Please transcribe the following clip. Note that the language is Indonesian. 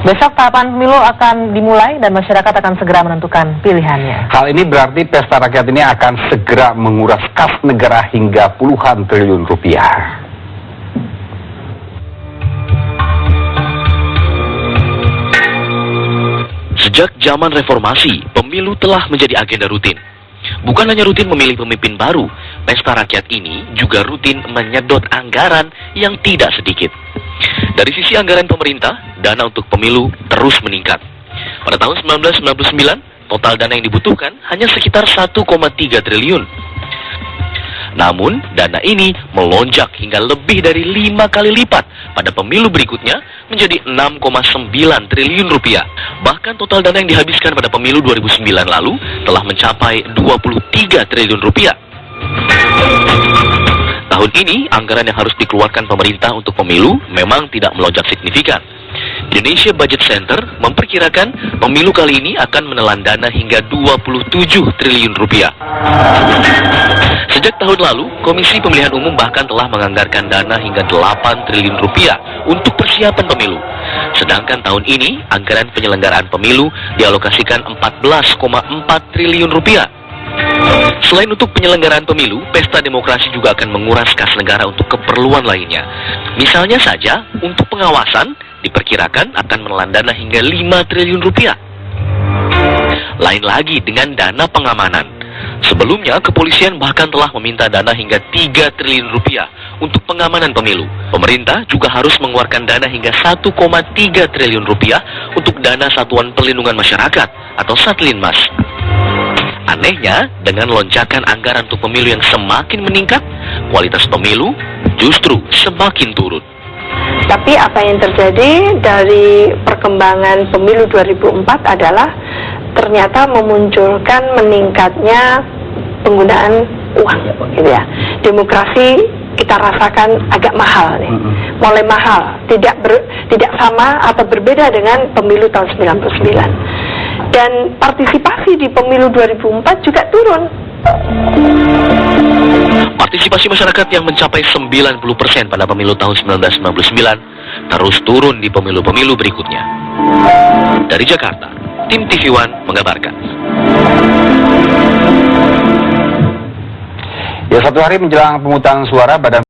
Besok tahapan pemilu akan dimulai dan masyarakat akan segera menentukan pilihannya. Hal ini berarti pesta rakyat ini akan segera menguras kas negara hingga puluhan triliun rupiah. Sejak zaman reformasi, pemilu telah menjadi agenda rutin. Bukan hanya rutin memilih pemimpin baru, pesta rakyat ini juga rutin menyedot anggaran yang tidak sedikit. Dari sisi anggaran pemerintah, dana untuk pemilu terus meningkat. Pada tahun 1999, total dana yang dibutuhkan hanya sekitar 1,3 triliun. Namun, dana ini melonjak hingga lebih dari 5 kali lipat pada pemilu berikutnya menjadi 6,9 triliun rupiah. Bahkan total dana yang dihabiskan pada pemilu 2009 lalu telah mencapai 23 triliun rupiah. Tahun ini, anggaran yang harus dikeluarkan pemerintah untuk pemilu memang tidak melonjak signifikan. Indonesia Budget Center memperkirakan pemilu kali ini akan menelan dana hingga 27 triliun rupiah. Sejak tahun lalu, Komisi Pemilihan Umum bahkan telah menganggarkan dana hingga 8 triliun rupiah untuk persiapan pemilu. Sedangkan tahun ini, anggaran penyelenggaraan pemilu dialokasikan 14,4 triliun rupiah. Selain untuk penyelenggaraan pemilu, pesta demokrasi juga akan menguras kas negara untuk keperluan lainnya. Misalnya saja, untuk pengawasan, diperkirakan akan menelan dana hingga 5 triliun rupiah. Lain lagi dengan dana pengamanan. Sebelumnya, kepolisian bahkan telah meminta dana hingga 3 triliun rupiah untuk pengamanan pemilu. Pemerintah juga harus mengeluarkan dana hingga 1,3 triliun rupiah untuk dana Satuan Perlindungan Masyarakat atau Satlinmas. Anehnya, dengan lonjakan anggaran untuk pemilu yang semakin meningkat, kualitas pemilu justru semakin turun. Tapi apa yang terjadi dari perkembangan pemilu 2004 adalah ternyata memunculkan meningkatnya penggunaan uang, gitu ya. Demokrasi kita rasakan agak mahal nih, mulai mahal, tidak sama atau berbeda dengan pemilu tahun 99. Dan partisipasi di pemilu 2004 juga turun. Partisipasi masyarakat yang mencapai 90% pada pemilu tahun 1999 terus turun di pemilu-pemilu berikutnya. Dari Jakarta, tim TV One mengabarkan. Ya, satu hari menjelang pemungutan suara, Badan